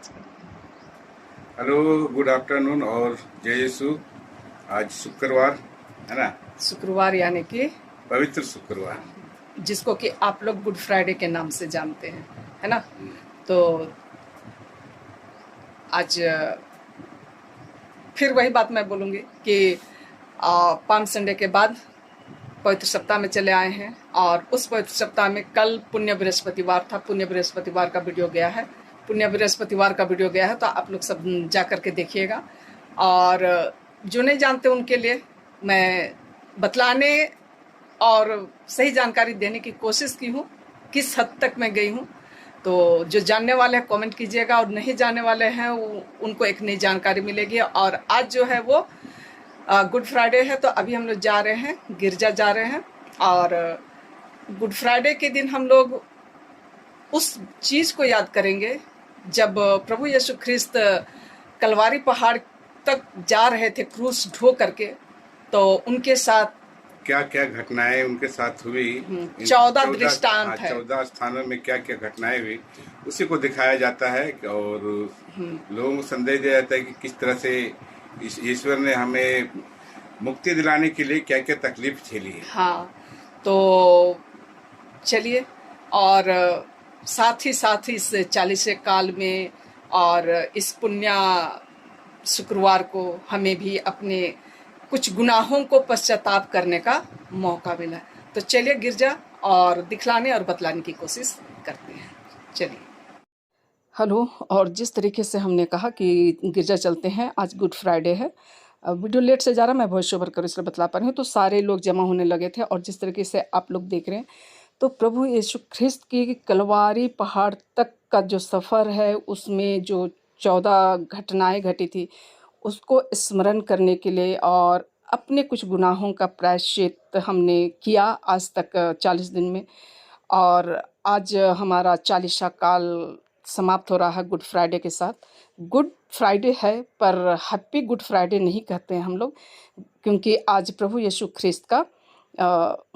आज करते हैं। हेलो, गुड आफ्टरनून और जय यीशु। आज शुक्रवार है ना, शुक्रवार यानी कि पवित्र शुक्रवार, जिसको कि आप लोग गुड फ्राइडे के नाम से जानते हैं, है ना। तो आज फिर वही बात मैं बोलूँगी कि पाम संडे के बाद पवित्र सप्ताह में चले आए हैं, और उस पवित्र सप्ताह में कल पुण्य बृहस्पतिवार था। पुण्य बृहस्पतिवार का वीडियो गया है, तो आप लोग सब जा कर के देखिएगा। और जो नहीं जानते उनके लिए मैं बतलाने और सही जानकारी देने की कोशिश की हूँ, किस हद तक मैं गई हूँ। तो जो जानने वाले हैं कमेंट कीजिएगा, और नहीं जानने वाले हैं उनको एक नई जानकारी मिलेगी। और आज जो है वो गुड फ्राइडे है, तो अभी हम लोग जा रहे हैं, गिरजा जा रहे हैं। और गुड फ्राइडे के दिन हम लोग उस चीज़ को याद करेंगे जब प्रभु यीशु ख्रिस्त कलवारी पहाड़ तक जा रहे थे क्रूस ढो करके। तो उनके साथ क्या क्या घटनाएं उनके साथ हुई, 14 दृष्टांत है। 14 स्थानों में क्या क्या घटनाएं हुई उसी को दिखाया जाता है, और लोगों को संदेश दिया जाता है कि किस तरह से ईश्वर ने हमें मुक्ति दिलाने के लिए क्या क्या तकलीफ झेली है। हाँ, तो चलिए, और साथ ही इस 40 काल में और इस पुण्य शुक्रवार को हमें भी अपने कुछ गुनाहों को पश्चाताप करने का मौका मिला। तो चलिए गिरजा और दिखलाने और बतलाने की कोशिश करते हैं। चलिए। हेलो, और जिस तरीके से हमने कहा कि गिरजा चलते हैं, आज गुड फ्राइडे है। वीडियो लेट से जा रहा, मैं वॉइस ओवर कर इसलिए बतला पा रही हूँ। तो सारे लोग जमा होने लगे थे, और जिस तरीके से आप लोग देख रहे हैं, तो प्रभु यीशु ख्रिस्त की कलवारी पहाड़ तक का जो सफ़र है, उसमें जो 14 घटनाएं घटी थी, उसको स्मरण करने के लिए और अपने कुछ गुनाहों का प्रायश्चित हमने किया आज तक 40 दिन में। और आज हमारा 40वां काल समाप्त हो रहा है गुड फ्राइडे के साथ। गुड फ्राइडे है, पर हैप्पी गुड फ्राइडे नहीं कहते हैं हम लोग, क्योंकि आज प्रभु यीशु ख्रिस्त का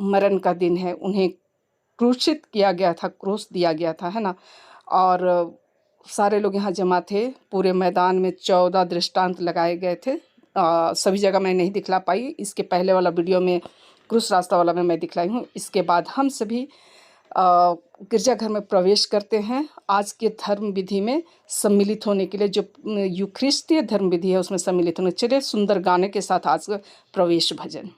मरण का दिन है। उन्हें क्रूसित किया गया था, क्रूस दिया गया था, है ना। और सारे लोग यहाँ जमा थे, पूरे मैदान में 14 दृष्टांत लगाए गए थे। सभी जगह मैं नहीं दिखला पाई, इसके पहले वाला वीडियो में क्रूस रास्ता वाला में मैं दिखलाई हूँ। इसके बाद हम सभी गिरजाघर में प्रवेश करते हैं, आज के धर्म विधि में सम्मिलित होने के लिए, जो यूख्रिस्तीय धर्म विधि है उसमें सम्मिलित होने। चलिए सुंदर गाने के साथ आज प्रवेश भजन।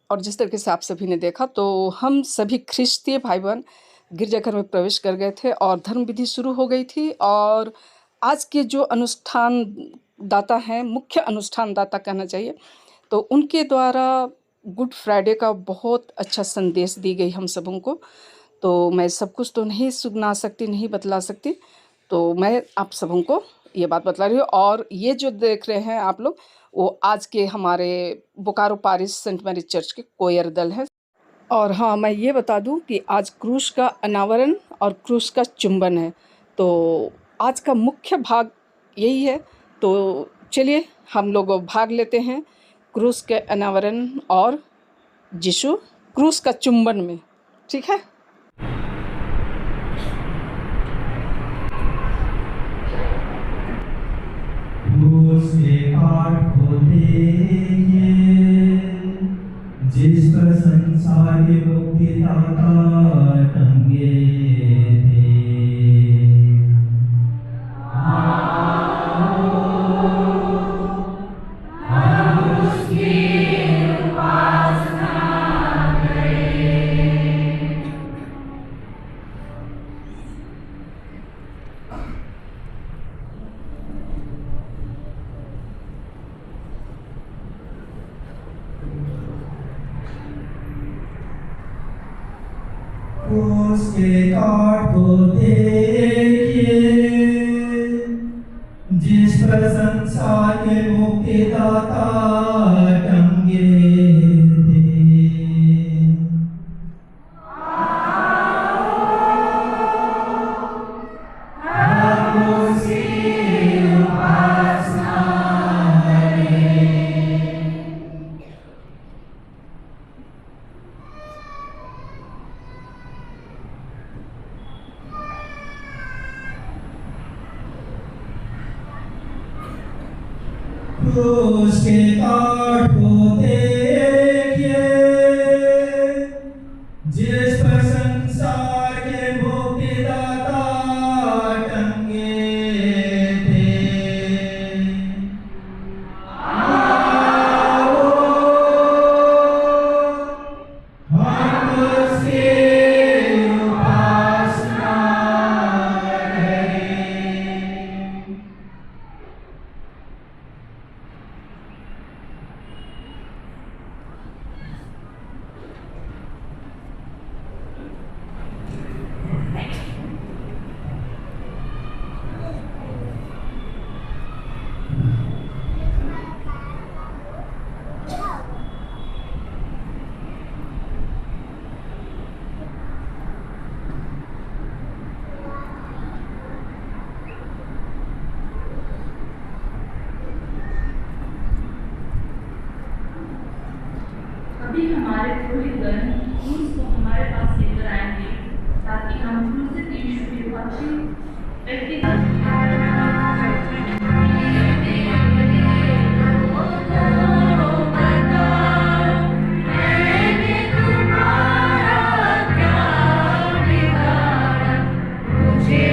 और जिस तरीके से आप सभी ने देखा, तो हम सभी ख्रिस्तीय भाई बहन गिरजाघर में प्रवेश कर गए थे, और धर्म विधि शुरू हो गई थी। और आज के जो अनुष्ठान दाता हैं, मुख्य अनुष्ठान दाता कहना चाहिए, तो उनके द्वारा गुड फ्राइडे का बहुत अच्छा संदेश दी गई हम सबों को। तो मैं सब कुछ तो नहीं सुना सकती, नहीं बतला सकती, तो मैं आप सबों को ये बात बतला रही हूँ। और ये जो देख रहे हैं आप लोग, वो आज के हमारे Bokaro parish saint Mary church के कोयर दल है। और हाँ, मैं ये बता दूं कि आज क्रूस का अनावरण और क्रूस का चुंबन है, तो आज का मुख्य भाग यही है। तो चलिए हम लोग भाग लेते हैं क्रूस के अनावरण और यीशु क्रूस का चुंबन में, ठीक है। जिस पर संसार के मुक्तिदाता टंगे थे, हम उसकी उपासना करें। उसके कांटों क्रूस के काठ को देखिए, जिस पर संसार के मुक्तिदाता टंगे थे। आओ, हम उसकी उपासना करें। अभी हमारे पुरोहितगण क्रूस को हमारे पास लेकर आएंगे ताकि हम क्रूसित यीशु के पक्षी व्यक्तिगत मुझे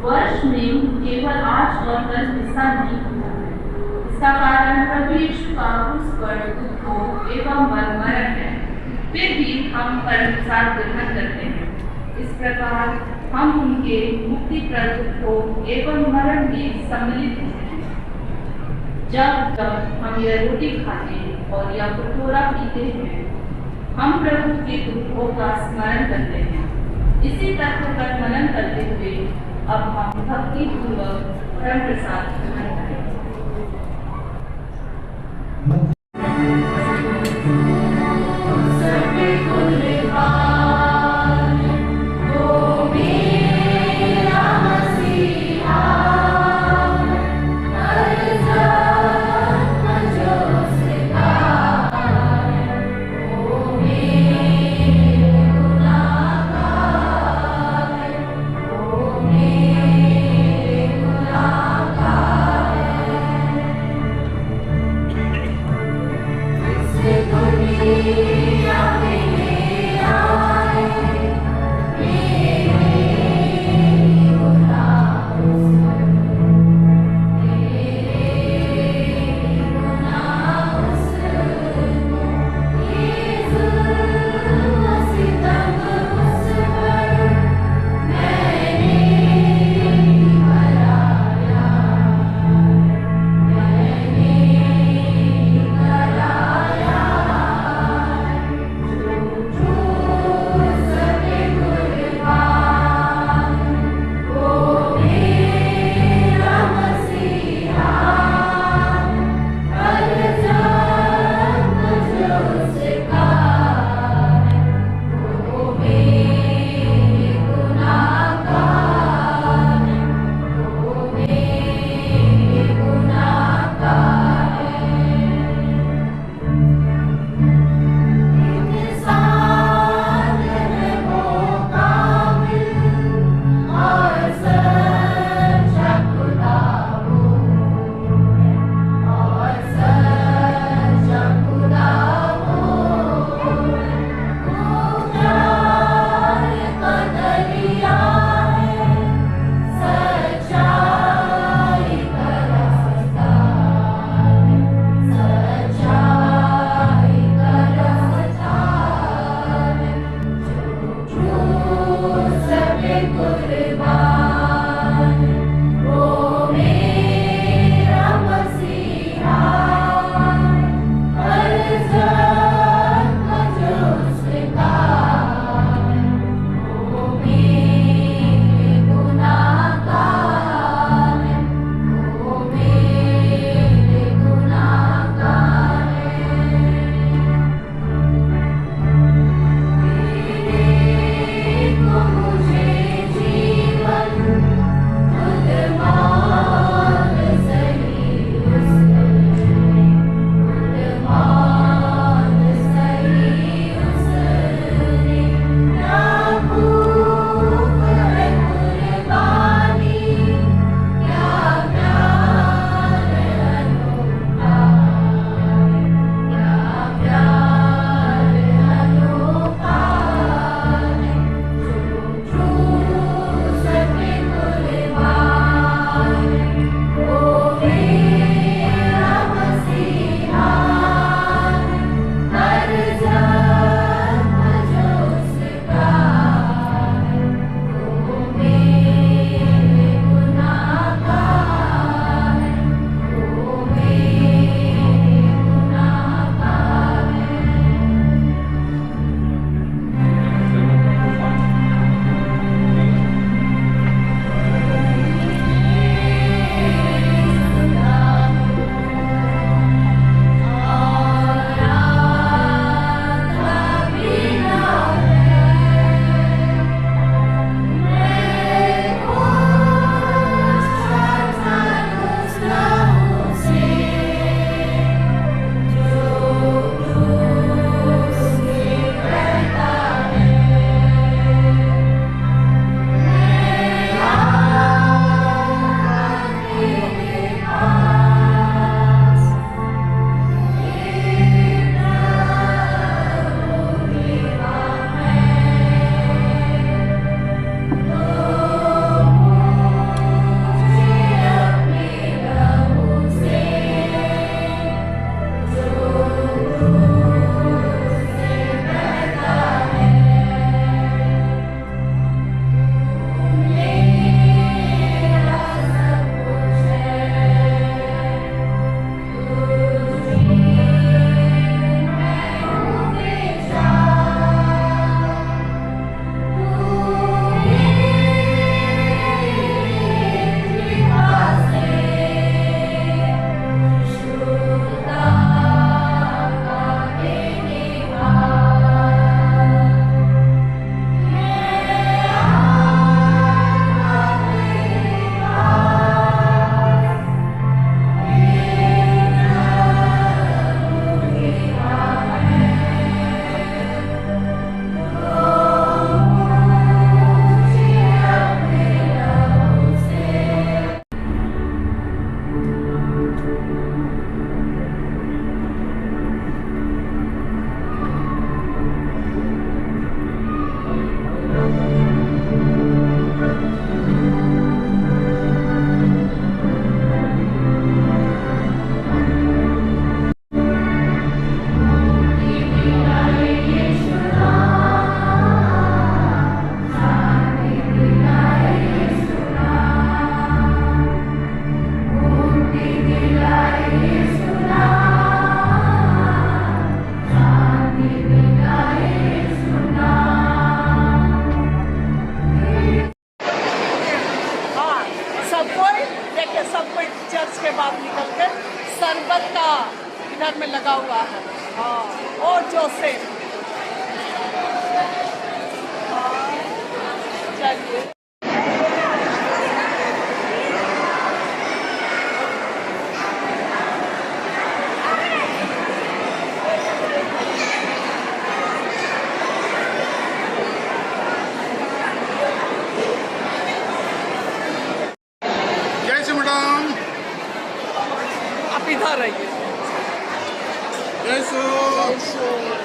वर्ष में केवल आज और कल हिस्सा नहीं होता है। इसका कारण प्रभु यीशु का उस पर दुख एवं मरण है। फिर भी हम परमप्रसाद ग्रहण करते हैं। इस प्रकार हम उनके मुक्तिप्रद दुख एवं मरण में सम्मिलित होते हैं। जब जब हम यह रोटी खाते और यह कटोरा पीते हैं, हम प्रभु के दुखों का स्मरण करते हैं। इसी तत्व पर मनन करते हुए अब हम भक्ति पूर्वक परम प्रसाद ग्रहण करें। Oh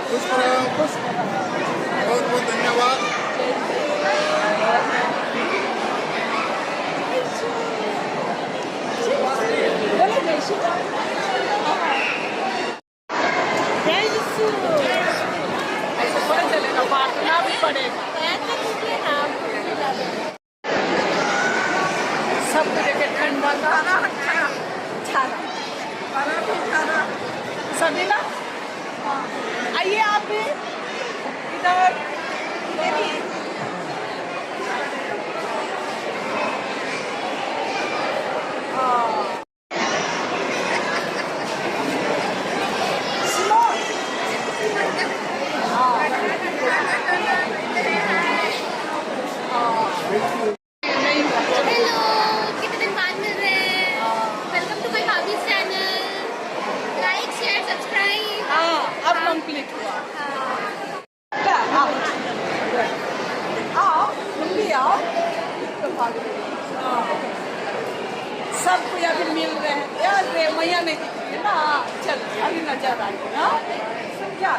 खुश रहो, बहुत बहुत धन्यवाद। ऐसे थोड़ा चलेगा, बांटना भी पड़ेगा। सब जगह ठंडा सभी ना आइए आप भी इधर। हेलो, कितने दिन बाद मिल रहे हैं। Welcome to my hobbies channel. Like share subscribe. हाँ, अब कंप्लीट हुआ। आओ तुम भी आओ। सबको अभी मिल रहे हैं यार, मैया नहीं दिख रही है ना। चल अभी नजर आई। हाँ क्या